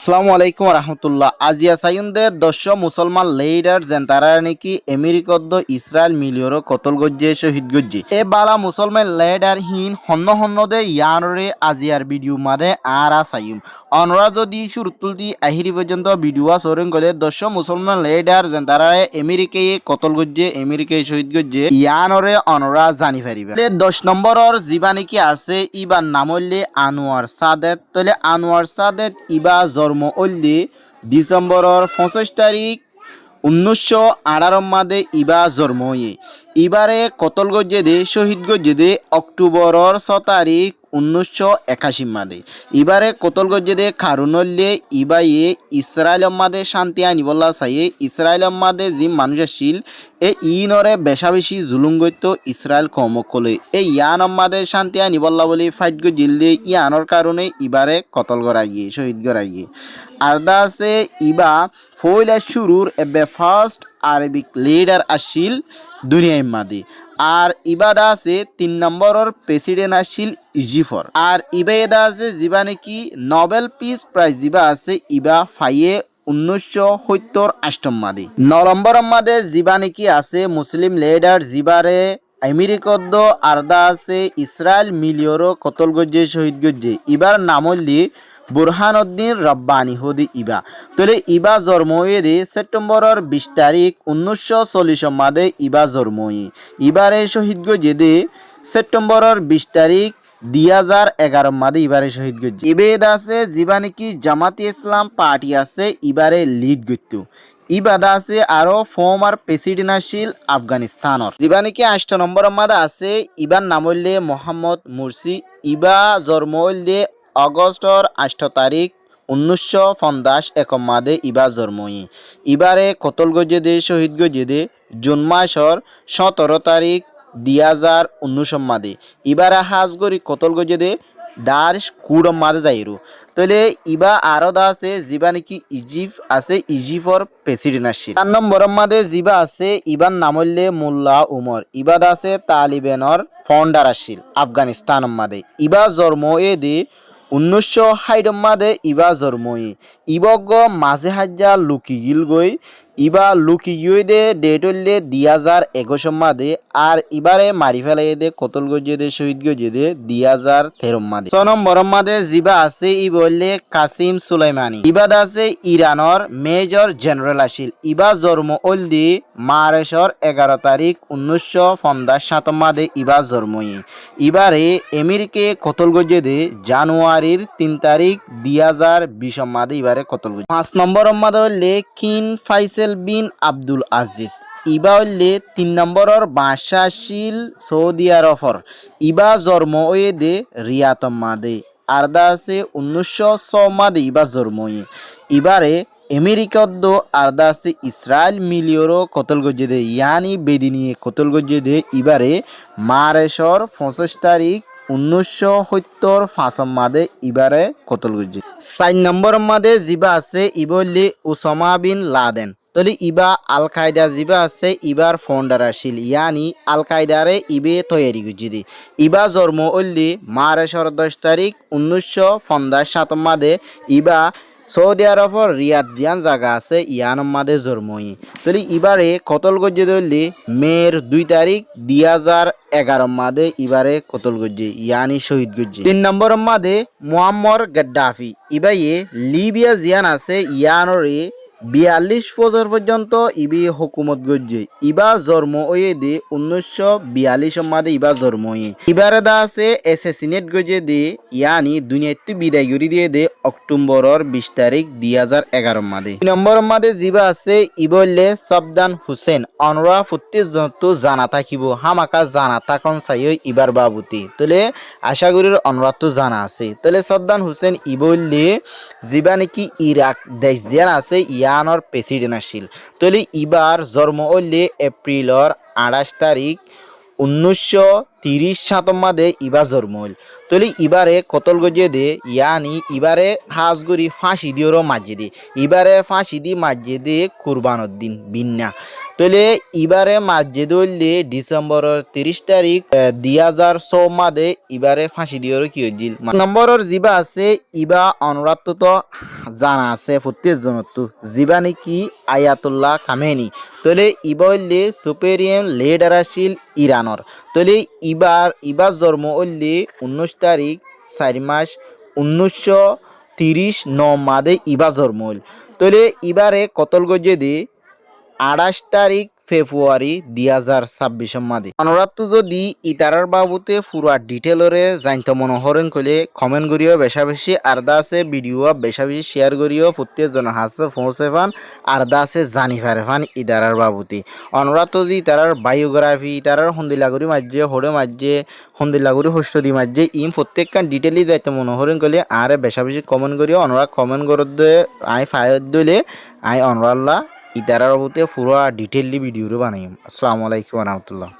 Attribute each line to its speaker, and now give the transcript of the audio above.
Speaker 1: আসসালামু আলাইকুম রহমতুল্লাহ। আজিয়া সায়ুনদের দশ মুসলমান লিডার যেন তারা নাকি আমেরিকদ্দ ইসরায়েল মিলিয়র কতল গজ্জে শহীদ গজ্জে এ বালা মুসলমান লিডার হিন হন্য হন্নদে ইয়ানরে আজিয়ার ভিডিও মাদে আরা সায়ুম অনরা যদি শুরুতুল দি আহিরি পর্যন্ত ভিডিও সরেন গলে দশ মুসলমান লিডার যেন তারা আমেরিকায় কতল গজ্জে আমেরিকায় শহীদ গজ্জে ইয়ানরে অনরা জানি পারিবে। 10 নম্বরের জিবা নাকি আছে ইবার নাম হইলে আনোয়ার সাদেত। তাহলে আনোয়ার সাদেত ইবা জন্ম হইলে ডিসেম্বরের 25 তারিখ 1918 মাদে ইবা জন্ম হয়ে ইবারে কতল গজ্জে দে শহীদ গজ্জে দে অক্টোবরের 6 তারিখ 1981 মাদে ইবারে কতল গজ্জে দে কারণ হইলে ইবাইয়ে ইসরায়েল মাদে শান্তি আনিবল্লা চাইয়ে ইসরায়েল মাদে যে মানুষ আসিল এ ইনরে বেশা বেশি জুলুম গইত ইসরায়েল কমকলে এই ইয়ান মাদে শান্তি আনিবল্লা বলে ফাইট গজিল দে ইয়ানোর কারণে ইবারে কতল গড়াইয়ে শহীদ গড়াইয়ে আর দা আছে ইবা ফইলা শুরুর এবে ফার্স্ট আরবিক লিডার আসিল দুনিয়ার মাদে আর ইবাদা আছে 3 নম্বরের প্রেসিডেন্ট আসিল ইজিফর আর ইবাদা আছে যিবা নাকি নোবেল পিস প্রাইজ যিবা আছে ইবা ফাইয়ে 1978 মাদে 9 নম্বরের মাদে যিবা নাকি আছে মুসলিম লিডার যিবারে আমেরিকদ্দ আরদা আছে ইসরায়েল মিলিয়র কতল গজ্জে শহীদ গজ্জে ইবার নাম হইলি বুরহানুদ্দিন রব্বানি হদি ইবা। তাহলে ইবা জন্ম হয়ে দে সেপ্টেম্বরের 20 তারিখ 1940 মাদে ইবা জন্ম হয়ে ইবারে শহীদ গজ্জে দে সেপ্টেম্বরের 20 তারিখ 2011 মাদে ইবারে শহীদ গজ্জে ইবেদ আছে যিবা নাকি জামাতি ইসলাম পার্টি আছে ইবারে লিড গত্য ইবাদা আছে আরো ফর্মার প্রেসিডেন্ট আসিল আফগানিস্তানের যিবা নাকি 8 নম্বরের মাদে আছে ইবার নাম হইলে মোহাম্মদ মুরসি ইবা জন্ম হইলে অগস্টর 8 তারিখ 1951 মাদে ইবা জন্মই ইবারে কতল গজ্জে দে শহীদ গজ্জে দে জুন মাসর 17 তারিখ 2019 মাদে ইবারে হাজগরি কতল গজ্জে দে দার্শ কুড়ম মাদে যাইরু। তাহলে ইবা আরো দা আছে যিবা নাকি ইজিপ্ট আছে ইজিপ্টর প্রেসিডেন্ট আসিল 4 নম্বরের মাদে যিবা আছে ইবার নাম হইলে মোল্লা উমর ইবাদ আছে তালিবানের ফাউন্ডার আসিল আফগানিস্তান মাদে ইবা জন্ম এ দে 1960 মাদে ইবা জন্মই ইবগ মাঝে হাজ্জা লুকি গিল গই ইবা লুকি গিয়ে দে ডেট হইলে 2021 মাদে আর ইবারে মারি ফেলাই দে কতল গজ্জে দে শহীদ গজ্জে দে 2013 মাদে 6 নম্বর মাদে যিবা আছে ই বললে কাসিম সুলাইমানি ইবাদ আছে ইরানের মেজর জেনারেল আসিল ইবা জন্ম হইল দি মার্চর 11 তারিখ 1957 মাদে ইবা জন্মই ইবারে আমেরিকে কতল গজ্জে দে জানুয়ারির 3 তারিখ 2020 মাদে ইবারে কতল গজ্জে 5 নম্বর মাদে হইলে কিন ফাইসেল বিন আব্দুল আজিজ ইবা হইলে 3 নম্বরের বাদশা আসিল সৌদি আরবর ইবা জন্ম হয়ে দে রিয়াদ মাদে আরদা আছে 1906 মাদে ইবা জন্ম ইবারে আমেরিকদ্দ আরদা আছে ইসরায়েল মিলিয়র কতল গজ্জে দে ইয়ানি বেদিনিয়ে কতল গজ্জে দে ইবারে মার্চর 25 তারিখ 1975 মাদে ইবারে কতল গজ্জে 4 নম্বর মাদে যিবা আছে ইবলি ওসামা বিন লাদেন তাহলে ইবা আল কায়দা যিবা আছে ইবার ফাউন্ডার আসিল ইয়ানি আল কায়দারে ইবে তৈরি গজ্জে দে ইবা জন্ম হইলি মার্চর 10 তারিখ 1957 মাদে ইবা সৌদি আরবর রিয়াদ জিয়ান জায়গা আছে ইয়ান মাদে জন্মই তাহলে ইবারে কতল গজ্জে ধরলে মের 2 তারিখ 2011 মাদে ইবারে কতল গজ্জে ইয়ানি শহীদ গজ্জে 3 নম্বর মাদে মুয়াম্মর গাদ্দাফি ইবাইয়ে লিবিয়া জিয়ান আছে ইয়ানরে 42 বছর পর্যন্ত ইবি হুকুমত গজ্জে ইবা জন্ম হয়ে দে 1942 মাদে ইবা জন্ম হয়ে ইবারে দা আছে অ্যাসাসিনেট গজ্জে দে ইয়ানি দুনিয়াতে বিদায় করে দিয়ে দে অক্টোবরের 20 তারিখ 2011 মাদে 2 নম্বর মাদে যিবা আছে ইবলে সাবদান হুসেন অনরা ফুত্তি যত জানা থাকিব হামাকা জানা তাকন চাই ইবার বাবুতি তাহলে আশা করি অনরা তো জানা আছে তাহলে সাবদান হুসেন ইবলে যিবা নাকি ইরাক দেশ জিয়ান আছে ইয়ানোর প্রেসিডেন্ট আসিল তাহলে ইবার জন্ম হইলে এপ্রিলর 28 তারিখ 1930 মাদে ইবা জন্ম হইল তাহলে ইবারে কতল গজ্জে দে ইয়ানি ইবারে হাজগুড়ি ফাঁসি দিওর মাঝে দে ইবারে ফাঁসি দি মাঝে দে কুরবানুদ্দিন বিন্না তলে ইবারে মাঝে দললে ডিসেম্বরের 30 তারিখ 2006 মাদে ইবারে ফাঁসি দিয়েও কি হয়েছিল নম্বরের জিবা আছে ইবা অনুরাধ তো জানা আছে প্রত্যেকজনত জিবা নাকি আয়াতুল্লাহ খামেনি তলে ইবা হইলে সুপেরিয়াম লিডার আছিল ইরানর তলে ইবার জন্ম হইলে 19 তারিখ 4 মাস 1930 মাদে ইবা জন্ম হইল তলে ইবারে কতল গজে দি 28 তারিখ ফেব্রুয়ারি 2026 মাদে অনুরাধ যদি ইতারার বাবুতে পুরা ডিটেলরে জানতে মনে হরেন কলে কমেন্ট করিও বেশা বেশি আরদা আছে ভিডিও বেশা বেশি শেয়ার করিও প্রত্যেকজন হাসে পৌঁছে ফান আরদা আছে জানি ফারে ফান ইতারার বাবুতে অনুরাধ যদি ইতারার বায়োগ্রাফি ইতারার হন্দিলাগুড়ি মাঝে হরে মাঝে হন্দিলাগুড়ি হস্য দি মাঝে ইম প্রত্যেকখান ডিটেলি যাইতে মনে হরেন কলে আরে বেশা বেশি কমেন্ট করিও অনুরাধ কমেন্ট করত আই ফায়দ দিলে আই অনুরাল্লাহ ইতারার বাবুতে পুরো ডিটেইলি ভিডিও বানাইম। আসসালামু আলাইকুম ওয়া রাহমাতুল্লাহ।